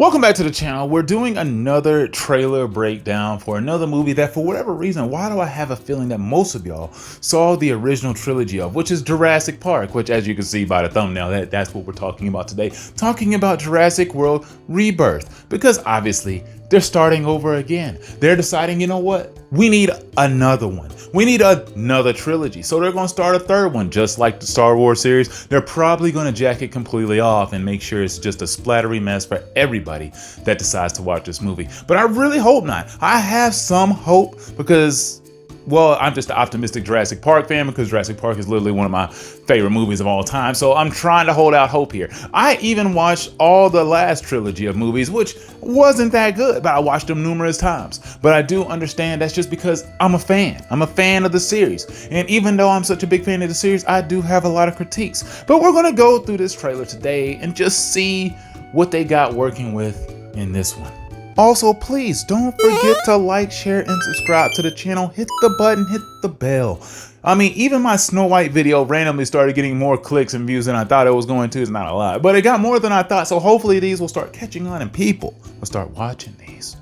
Welcome back to the channel. We're doing another trailer breakdown for another movie that, for whatever reason, why do I have a feeling that most of y'all saw the original trilogy of, which is Jurassic Park, which, as you can see by the thumbnail, that's what we're talking about today. Talking about Jurassic World Rebirth, because obviously they're starting over again. They're deciding, you know what? We need another one. We need another trilogy. So they're going to start a third one, just like the Star Wars series. They're probably going to jack it completely off and make sure it's just a splattery mess for everybody that decides to watch this movie. But I really hope not. I have some hope because, well, I'm just an optimistic Jurassic Park fan because Jurassic Park is literally one of my favorite movies of all time. So I'm trying to hold out hope here. I even watched all the last trilogy of movies, which wasn't that good, but I watched them numerous times. But I do understand that's just because I'm a fan. I'm a fan of the series. And even though I'm such a big fan of the series, I do have a lot of critiques. But we're going to go through this trailer today and just see what they got working with in this one. Also, please don't forget to like, share, and subscribe to the channel. Hit the button, hit the bell. I mean, even my Snow White video randomly started getting more clicks and views than I thought it was going to. It's not a lot, but it got more than I thought. So hopefully these will start catching on and people will start watching these.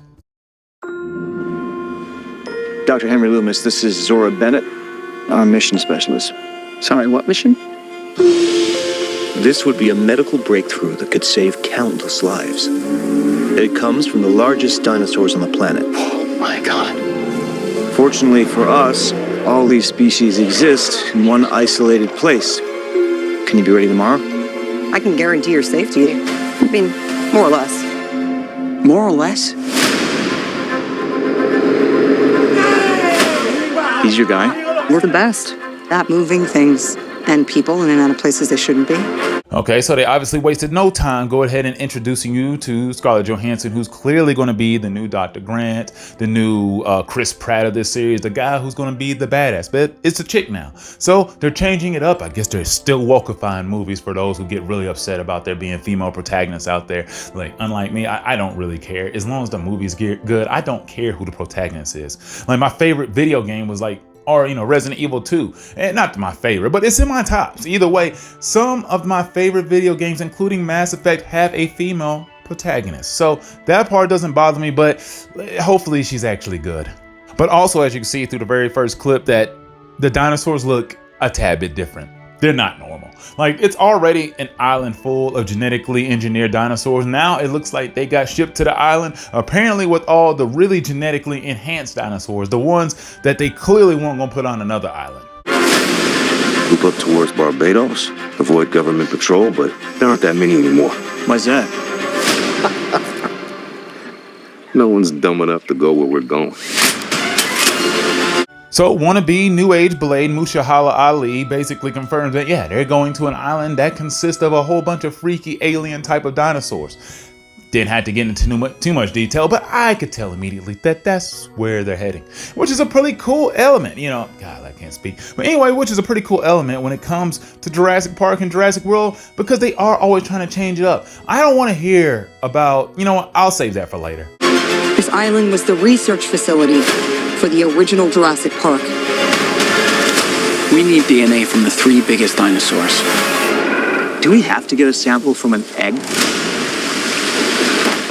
Dr. Henry Loomis, this is Zora Bennett, our mission specialist. Sorry, what mission? This would be a medical breakthrough that could save countless lives. It comes from the largest dinosaurs on the planet. Oh my God. Fortunately for us, all these species exist in one isolated place. Can you be ready tomorrow? I can guarantee your safety. I mean, more or less. More or less? He's your guy? We're the best at moving things and people in and out of places they shouldn't be. Okay, so they obviously wasted no time. Go ahead and introducing you to Scarlett Johansson, who's clearly going to be the new Dr. Grant, the new Chris Pratt of this series, the guy who's going to be the badass. But it's a chick now. So they're changing it up. I guess they're still wokeifying movies for those who get really upset about there being female protagonists out there. Like, unlike me, I don't really care. As long as the movie's good, I don't care who the protagonist is. Like, my favorite video game was like, or, you know, Resident Evil 2. And not my favorite, but it's in my tops. Either way, some of my favorite video games, including Mass Effect, have a female protagonist. So that part doesn't bother me, but hopefully she's actually good. But also, as you can see through the very first clip, that the dinosaurs look a tad bit different. They're not normal. Like, it's already an island full of genetically engineered dinosaurs. Now it looks like they got shipped to the island, apparently with all the really genetically enhanced dinosaurs, the ones that they clearly weren't gonna put on another island. Move up towards Barbados, avoid government patrol, but there aren't that many anymore. Why's that? No one's dumb enough to go where we're going. So wannabe New Age Blade Mushahala Ali basically confirms that, yeah, they're going to an island that consists of a whole bunch of freaky alien type of dinosaurs. Didn't have to get into too much detail, but I could tell immediately that that's where they're heading, which is a pretty cool element. You know, God, I can't speak. But anyway, which is a pretty cool element when it comes to Jurassic Park and Jurassic World, because they are always trying to change it up. I don't want to hear about, you know what, I'll save that for later. This island was the research facility for the original Jurassic Park. We need DNA from the 3 biggest dinosaurs. Do we have to get a sample from an egg?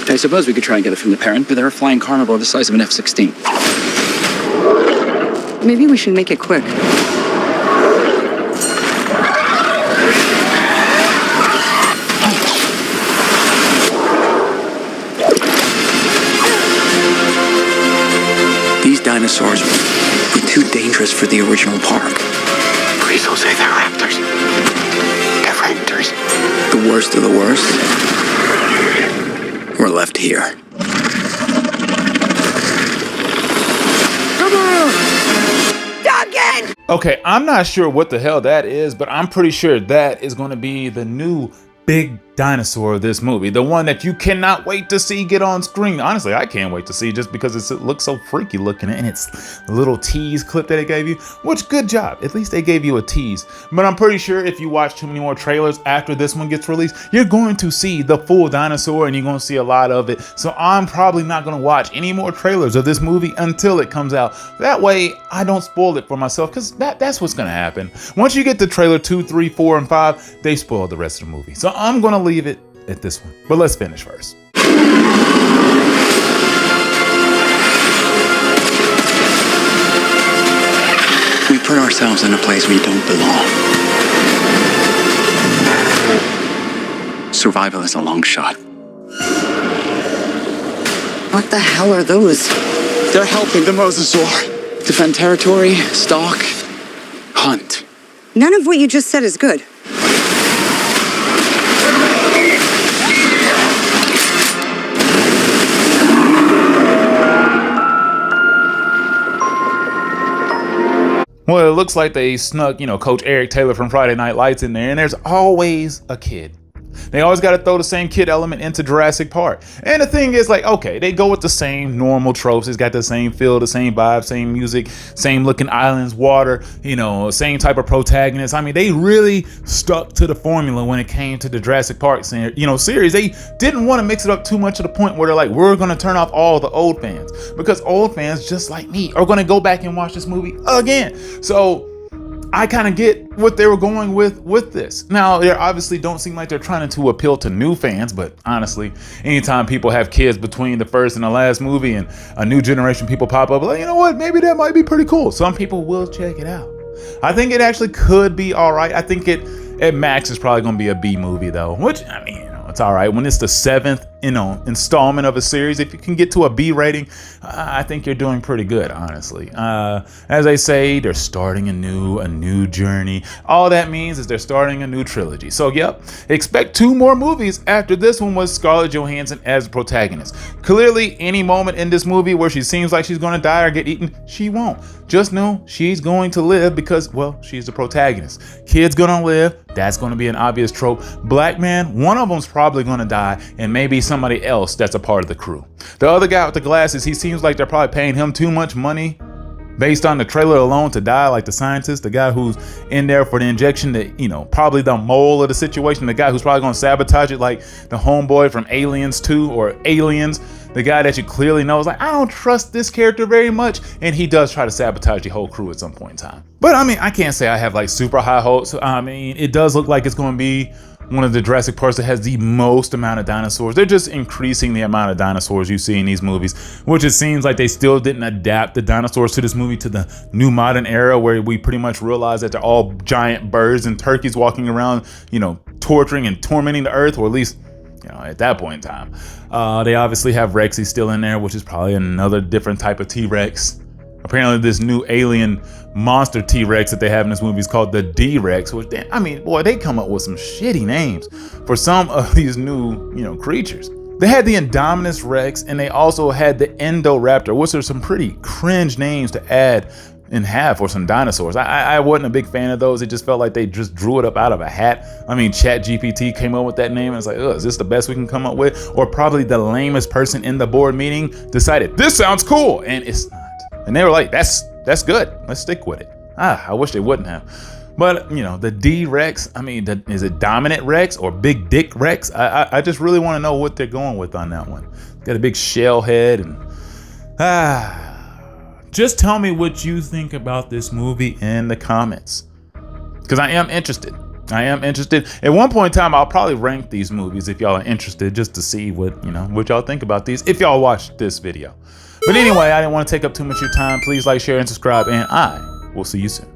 I suppose we could try and get it from the parent, but they're a flying carnivore the size of an F-16. Maybe we should make it quick. These dinosaurs were too dangerous for the original park. Please don't say they're raptors. They're raptors. The worst of the worst were left here. Come on! Duncan! Okay, I'm not sure what the hell that is, but I'm pretty sure that is going to be the new big dinosaur of this movie, the one that you cannot wait to see get on screen. Honestly, I can't wait to see just because it looks so freaky looking, and it's a little tease clip that they gave you, which good job. At least they gave you a tease. But I'm pretty sure if you watch too many more trailers after this one gets released, you're going to see the full dinosaur and you're going to see a lot of it. So I'm probably not going to watch any more trailers of this movie until it comes out. That way I don't spoil it for myself, because that's what's going to happen. Once you get to trailer 2, 3, 4, and 5, they spoil the rest of the movie. So I'm going to leave it at this one, but let's finish first. put ourselves in a place we don't belong. Survival is a long shot. What the hell are those? They're helping the mosasaur defend territory, stalk, hunt. None of what you just said is good. Well, it looks like they snuck, Coach Eric Taylor from Friday Night Lights in there, and there's always a kid. They always got to throw the same kid element into Jurassic Park. And the thing is, like, okay, they go with the same normal tropes. It's got the same feel, the same vibe, same music, same looking islands, water, same type of protagonist. I mean, they really stuck to the formula when it came to the Jurassic Park series. They didn't want to mix it up too much to the point where they're like, we're going to turn off all the old fans, because old fans, just like me, are going to go back and watch this movie again. So I kind of get what they were going with this. Now, they obviously don't seem like they're trying to appeal to new fans, but honestly, anytime people have kids between the first and the last movie and a new generation people pop up, like, you know what, maybe that might be pretty cool. Some people will check it out. I think it actually could be all right. I think it at max is probably going to be a B movie though, which, I mean, it's all right. When it's the 7th, installment of a series, if you can get to a B rating, I think you're doing pretty good, honestly. As they say, they're starting a new journey. All that means is they're starting a new trilogy. So, yep, expect 2 more movies after this one with Scarlett Johansson as the protagonist. Clearly, any moment in this movie where she seems like she's going to die or get eaten, she won't. Just know she's going to live because, well, she's the protagonist. Kid's gonna live. That's going to be an obvious trope. Black man, one of them's probably going to die, and maybe somebody else that's a part of the crew. The other guy with the glasses, he seems like they're probably paying him too much money based on the trailer alone to die, like the scientist, the guy who's in there for the injection, probably the mole of the situation, the guy who's probably going to sabotage it, like the homeboy from Aliens 2 or Aliens, the guy that you clearly know is like, I don't trust this character very much, and he does try to sabotage the whole crew at some point in time. But I mean, I can't say I have like super high hopes. I mean, it does look like it's going to be one of the Jurassic Parks that has the most amount of dinosaurs. They're just increasing the amount of dinosaurs you see in these movies, which it seems like they still didn't adapt the dinosaurs to this movie to the new modern era where we pretty much realize that they're all giant birds and turkeys walking around, torturing and tormenting the earth, or at least, at that point in time. They obviously have Rexy still in there, which is probably another different type of T-Rex. Apparently this new alien monster T-Rex that they have in this movie is called the D-Rex, which, I mean, boy, they come up with some shitty names for some of these new, creatures. They had the Indominus Rex, and they also had the Indoraptor, which are some pretty cringe names to add and have for some dinosaurs. I wasn't a big fan of those. It just felt like they just drew it up out of a hat. I mean, ChatGPT came up with that name and it's like, is this the best we can come up with? Or probably the lamest person in the board meeting decided, this sounds cool, and it's not. And they were like, that's good. Let's stick with it. I wish they wouldn't have. But, the D-Rex, I mean, is it Dominant Rex or Big Dick Rex? I just really want to know what they're going with on that one. Got a big shell head and, just tell me what you think about this movie in the comments, because I am interested. At one point in time, I'll probably rank these movies if y'all are interested, just to see what y'all think about these, if y'all watched this video. But anyway, I didn't want to take up too much of your time. Please like, share, and subscribe, and I will see you soon.